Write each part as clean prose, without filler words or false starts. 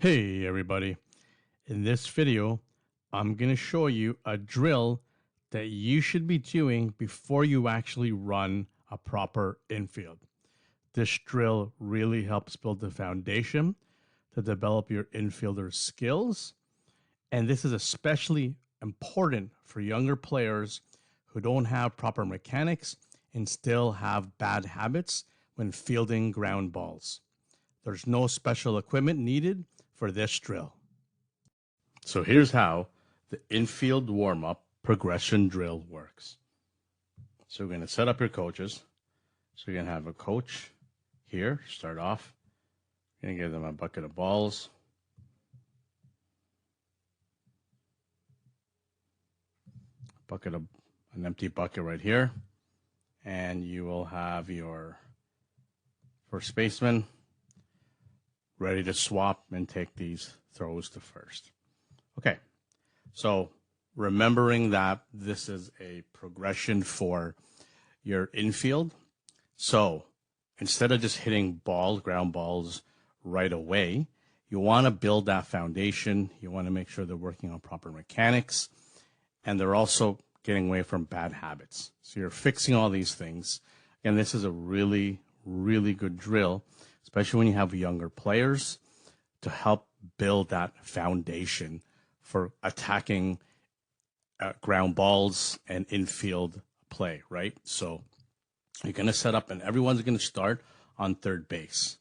Hey everybody, in this video I'm going to show you a drill that you should be doing before you actually run a proper infield. This drill really helps build the foundation to develop your infielder skills, and this is especially important for younger players who don't have proper mechanics and still have bad habits when fielding ground balls. There's no special equipment needed for this drill. So here's how the infield warm-up progression drill works. So we're going to set up your coaches. So you're going to have a coach here, start off. You're going to give them a bucket of balls. An empty bucket right here. And you will have your first baseman ready to swap and take these throws to first. Okay, so remembering that this is a progression for your infield. So instead of just hitting ground balls right away, you want to build that foundation. You want to make sure they're working on proper mechanics, and they're also getting away from bad habits. So you're fixing all these things. And this is a really, really good drill, especially when you have younger players, to help build that foundation for attacking ground balls and infield play, right? So you're going to set up, and everyone's going to start on third base.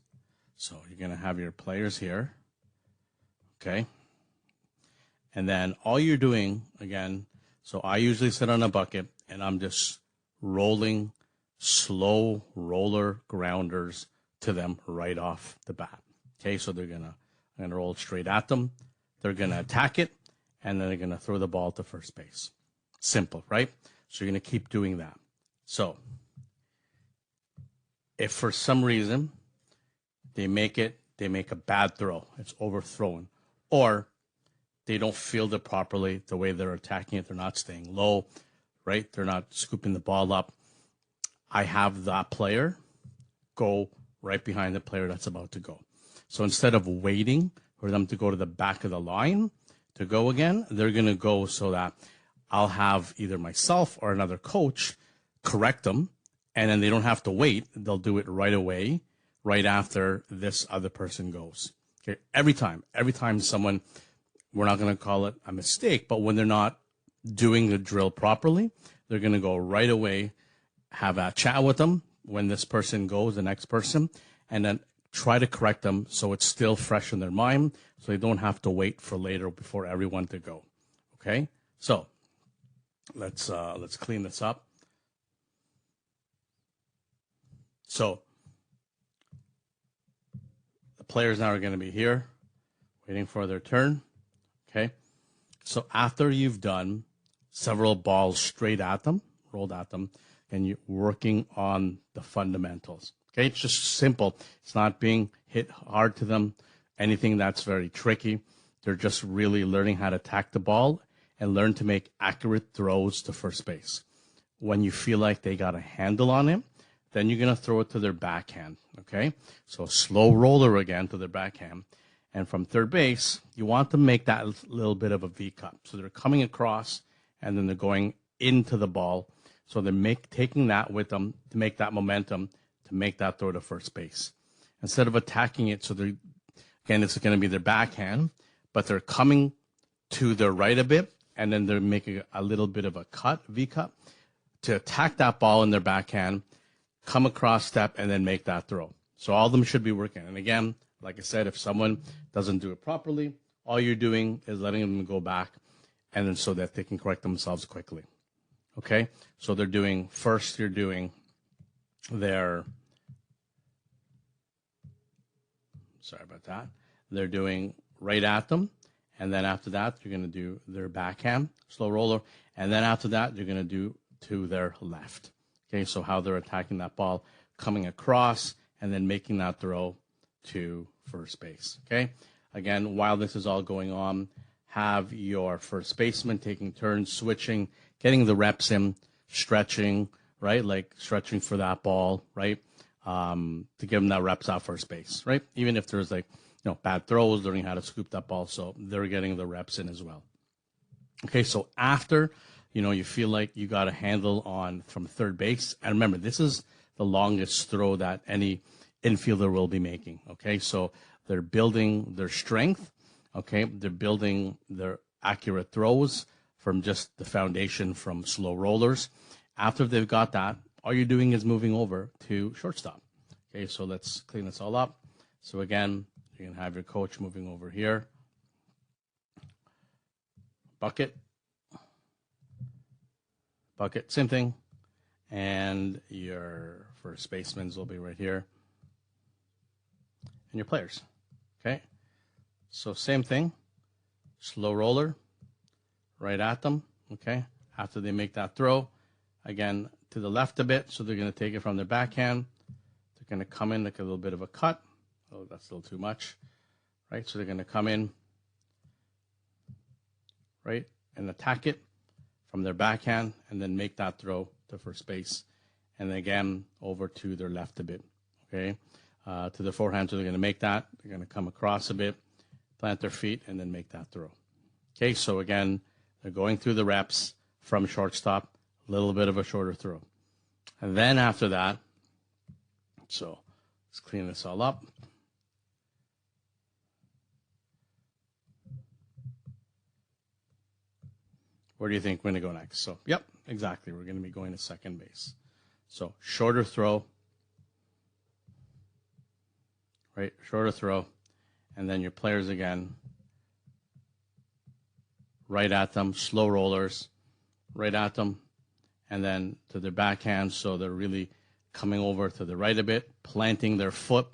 So you're going to have your players here, okay? And then all you're doing, again, so I usually sit on a bucket, and I'm just rolling slow roller grounders to them right off the bat. Okay, so I'm gonna roll straight at them. They're gonna attack it, and then they're gonna throw the ball to first base. Simple, right? So you're gonna keep doing that. So if for some reason they make a bad throw, it's overthrown, or they don't field it properly the way they're attacking it, they're not staying low, right? They're not scooping the ball up. I have that player go right behind the player that's about to go. So instead of waiting for them to go to the back of the line to go again, they're going to go so that I'll have either myself or another coach correct them, and then they don't have to wait. They'll do it right away, right after this other person goes. Okay, every time someone, we're not going to call it a mistake, but when they're not doing the drill properly, they're going to go right away, have a chat with them when this person goes, the next person, and then try to correct them so it's still fresh in their mind, so they don't have to wait for later before everyone to go. Okay, so let's clean this up. So the players now are going to be here, waiting for their turn. Okay, so after you've done several balls straight at them, rolled at them, and you're working on the fundamentals. Okay, it's just simple. It's not being hit hard to them, anything that's very tricky. They're just really learning how to attack the ball and learn to make accurate throws to first base. When you feel like they got a handle on it, then you're going to throw it to their backhand. Okay, so slow roller again to their backhand. And from third base, you want to make that little bit of a V cut. So they're coming across, and then they're going into the ball. So they're taking that with them to make that momentum, to make that throw to first base. Instead of attacking it, so again, it's going to be their backhand, but they're coming to their right a bit, and then they're making a little bit of a cut, V cut, to attack that ball in their backhand, come across, step, and then make that throw. So all of them should be working. And again, like I said, if someone doesn't do it properly, all you're doing is letting them go back, and then so that they can correct themselves quickly. Okay, so you're doing their, sorry about that, they're doing right at them, and then after that, you're going to do their backhand, slow roller, and then after that, you're going to do to their left. Okay, so how they're attacking that ball, coming across, and then making that throw to first base. Okay, again, while this is all going on, have your first baseman taking turns, switching, getting the reps in, stretching, right? Like stretching for that ball, right? To give them that reps out first base, right? Even if there's like bad throws, learning how to scoop that ball. So they're getting the reps in as well. Okay, so after, you feel like you got a handle on from third base. And remember, this is the longest throw that any infielder will be making. Okay, so they're building their strength. Okay, they're building their accurate throws from just the foundation from slow rollers. After they've got that, all you're doing is moving over to shortstop. Okay, so let's clean this all up. So again, you can have your coach moving over here. Bucket, same thing. And your first basemen will be right here. And your players, okay? So same thing, slow roller, right at them, okay? After they make that throw, again, to the left a bit, so they're going to take it from their backhand. They're going to come in like a little bit of a cut. Oh, that's a little too much, right? So they're going to come in, right, and attack it from their backhand and then make that throw to first base. And again, over to their left a bit, okay? To the forehand, so they're going to make that. They're going to come across a bit, plant their feet, and then make that throw. Okay, so again, they're going through the reps from shortstop, a little bit of a shorter throw. And then after that, so let's clean this all up. Where do you think we're going to go next? So, yep, exactly. We're going to be going to second base. So, shorter throw, right? Shorter throw. And then your players again, right at them, slow rollers, right at them, and then to their backhand. So they're really coming over to the right a bit, planting their foot,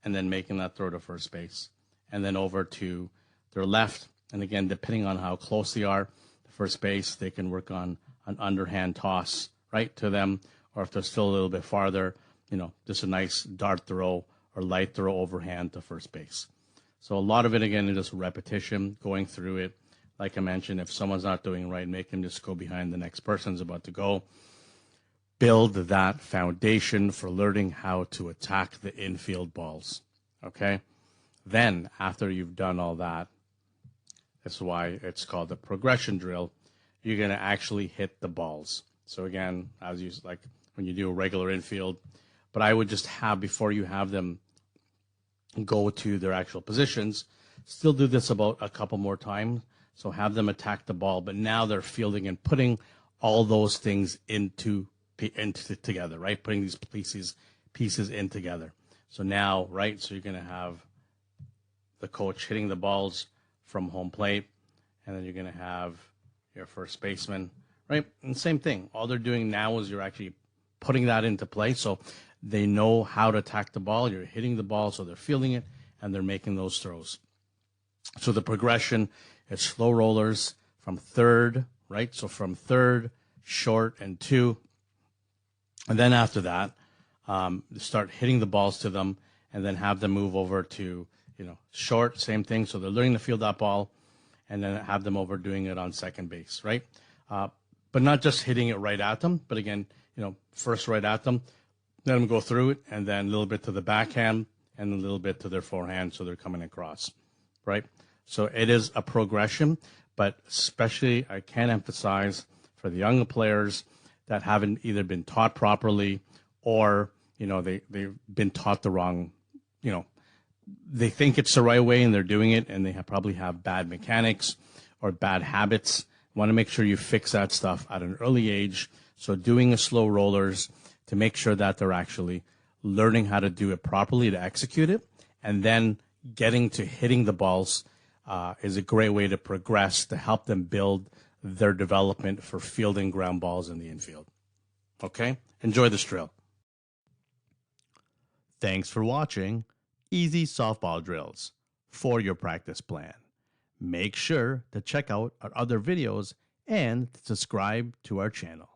and then making that throw to first base. And then over to their left. And again, depending on how close they are to first base, they can work on an underhand toss right to them. Or if they're still a little bit farther, just a nice dart throw or light throw overhand to first base. So a lot of it, again, is just repetition, going through it. Like I mentioned, if someone's not doing right, make them just go behind the next person's about to go. Build that foundation for learning how to attack the infield balls, okay? Then, after you've done all that, that's why it's called a progression drill, you're going to actually hit the balls. So again, as you like when you do a regular infield, but I would just have, before you have them go to their actual positions, still do this about a couple more times. So have them attack the ball, but now they're fielding and putting all those things into together, right? Putting these pieces in together. So now, right, so you're going to have the coach hitting the balls from home plate, and then you're going to have your first baseman, right? And same thing. All they're doing now is you're actually putting that into play. So they know how to attack the ball. You're hitting the ball, so they're fielding it, and they're making those throws. So the progression is slow rollers from third, right? So from third, short, and two. And then after that, start hitting the balls to them, and then have them move over to, short, same thing. So they're learning to field that ball, and then have them over doing it on second base, right? But not just hitting it right at them, but again, first right at them, let them go through it, and then a little bit to the backhand, and a little bit to their forehand, so they're coming across, right? So it is a progression, but especially I can't emphasize for the younger players that haven't either been taught properly or, they've been taught the wrong, they think it's the right way and they're doing it, and they probably have bad mechanics or bad habits. Want to make sure you fix that stuff at an early age. So doing a slow rollers to make sure that they're actually learning how to do it properly, to execute it, and then getting to hitting the balls is a great way to progress, to help them build their development for fielding ground balls in the infield. Okay? Enjoy this drill. Thanks for watching Easy Softball Drills for your practice plan. Make sure to check out our other videos and subscribe to our channel.